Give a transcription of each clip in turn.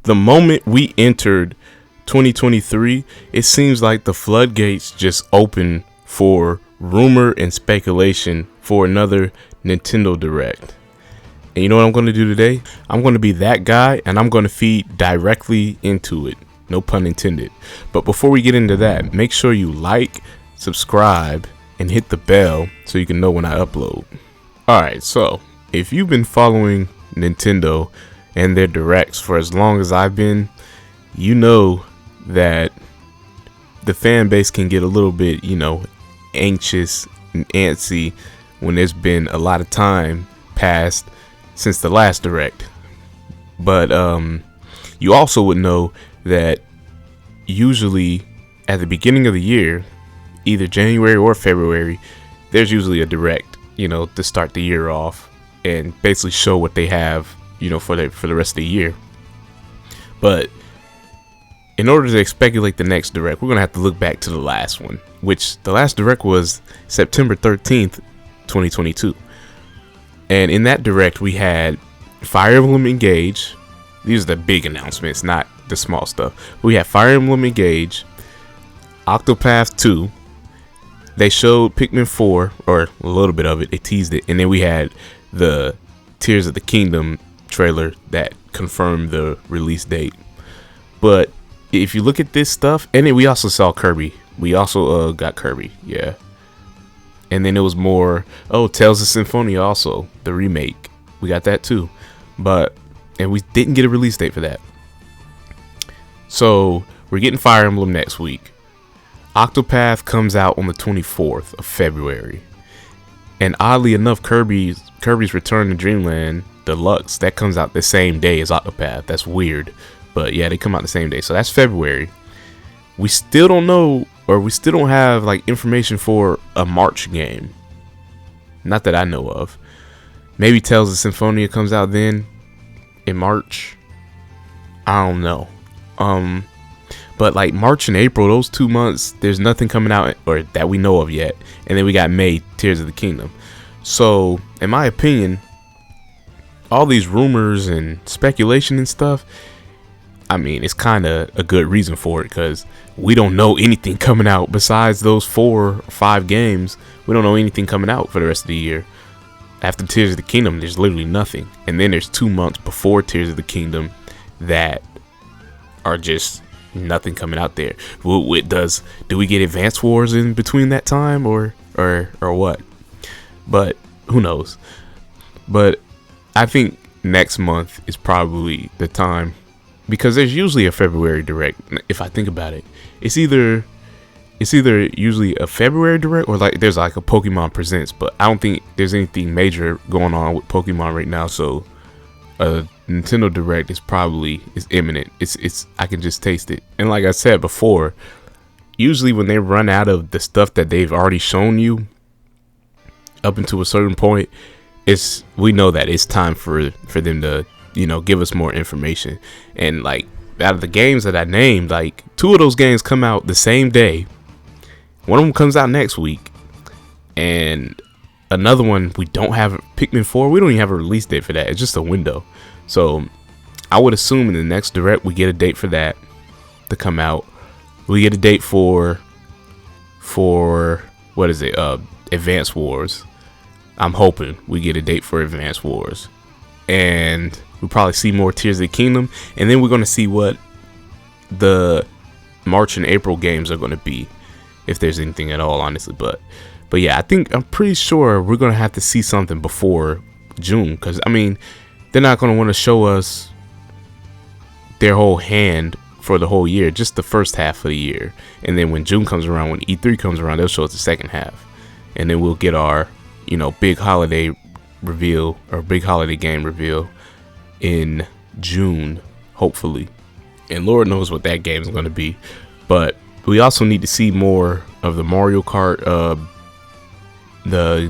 The moment we entered 2023, it seems like the floodgates just opened for rumor and speculation for another Nintendo Direct. And you know what I'm going to do today? I'm going to be that guy, and I'm going to feed directly into it. No pun intended. But before we get into that, make sure you like, subscribe, and hit the bell so you can know when I upload. Alright, so if you've been following Nintendo and their directs for as long as I've been, you know that the fan base can get a little bit, anxious and antsy when there's been a lot of time passed since the last direct. But you also would know that usually at the beginning of the year, either January or February, there's usually a direct, to start the year off and basically show what they have, for the rest of the year. But in order to speculate the next direct, we're going to have to look back to the last one, which the last direct was September 13th, 2022. And in that direct, we had Fire Emblem Engage. These are the big announcements, not the small stuff. We had Fire Emblem Engage, Octopath 2. They showed Pikmin 4, or a little bit of it. They teased it. And then we had the Tears of the Kingdom trailer that confirmed the release date. But if you look at this stuff, and then we also saw Kirby. We also got Kirby, yeah. And then it was more, Tales of Symphonia also, the remake. We got that too. And we didn't get a release date for that. So we're getting Fire Emblem next week. Octopath comes out on the 24th of February. And oddly enough, Kirby's Return to Dreamland Deluxe, that comes out the same day as Octopath. That's weird. But yeah, they come out the same day. So that's February. We still don't know, or we still don't have information for a March game. Not that I know of. Maybe Tales of Symphonia comes out then in March. I don't know. But March and April, those 2 months, there's nothing coming out or that we know of yet. And then we got May, Tears of the Kingdom. So, in my opinion, all these rumors and speculation and stuff, it's kind of a good reason for it, because we don't know anything coming out besides those 4 or 5 games. We don't know anything coming out for the rest of the year. After Tears of the Kingdom, there's literally nothing. And then there's 2 months before Tears of the Kingdom that are just nothing coming out there. Do we get Advance Wars in between that time or what? But who knows? But I think next month is probably the time, because there's usually a February direct. If I think about it, it's either usually a February direct or there's a Pokemon Presents, but I don't think there's anything major going on with Pokemon right now. So a Nintendo Direct is imminent. It's I can just taste it. And like I said before, usually when they run out of the stuff that they've already shown you up until a certain point, we know that it's time for them to give us more information. And out of the games that I named, 2 of those games come out the same day. One of them comes out next week, and another one, we don't have Pikmin 4. We don't even have a release date for that. It's just a window. So I would assume in the next direct we get a date for that to come out. We get a date for what is it? Advance Wars. I'm hoping we get a date for Advance Wars, and we'll probably see more Tears of the Kingdom, and then we're going to see what the March and April games are going to be, if there's anything at all, honestly. But yeah, I'm pretty sure we're going to have to see something before June, because they're not going to want to show us their whole hand for the whole year, just the first half of the year. And then when June comes around, when E3 comes around, they'll show us the second half, and then we'll get our big holiday reveal or big holiday game reveal in June, hopefully. And Lord knows what that game is going to be. But we also need to see more of the Mario Kart, the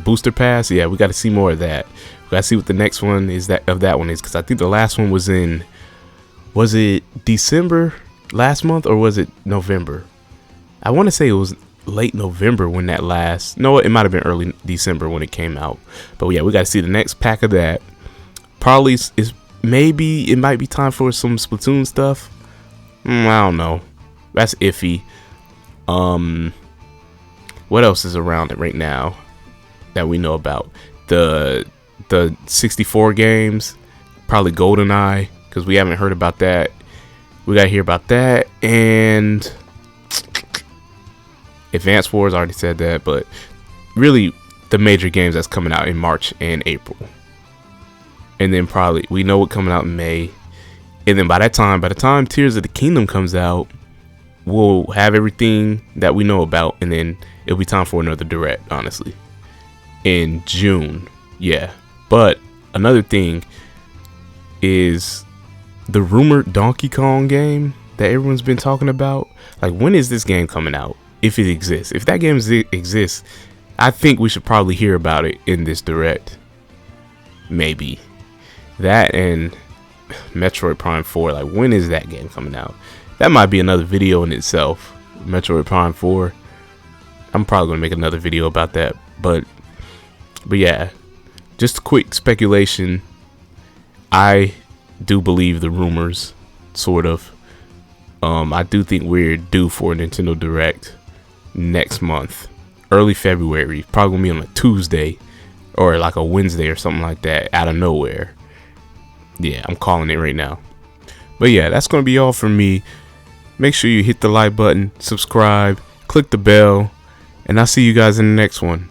booster pass. Yeah, we got to see more of that. We got to see what the next one is because I think the last one was it December last month, or was it November? I want to say it was late November when that last, no, it might have been early December when it came out. But yeah, we got to see the next pack of that. Probably is maybe it might be time for some Splatoon stuff. I don't know. That's iffy. What else is around it right now that we know about? The 64 games, probably GoldenEye, because we haven't heard about that. We gotta hear about that. And Advance Wars, already said that, but really the major games that's coming out in March and April. And then probably we know what coming out in May. And then by the time Tears of the Kingdom comes out, we'll have everything that we know about, and then it'll be time for another direct, honestly, in June. Yeah. But another thing is the rumored Donkey Kong game that everyone's been talking about. Like, when is this game coming out? If it exists. If that game exists, I think we should probably hear about it in this direct. Maybe. That and Metroid Prime 4. Like, when is that game coming out? That might be another video in itself. Metroid Prime 4. I'm probably going to make another video about that. But yeah. Just a quick speculation. I do believe the rumors. Sort of. I do think we're due for a Nintendo Direct next month. Early February. Probably going to be on a Tuesday. Or like a Wednesday or something like that. Out of nowhere. Yeah, I'm calling it right now. But yeah, that's going to be all from me. Make sure you hit the like button, subscribe, click the bell, and I'll see you guys in the next one.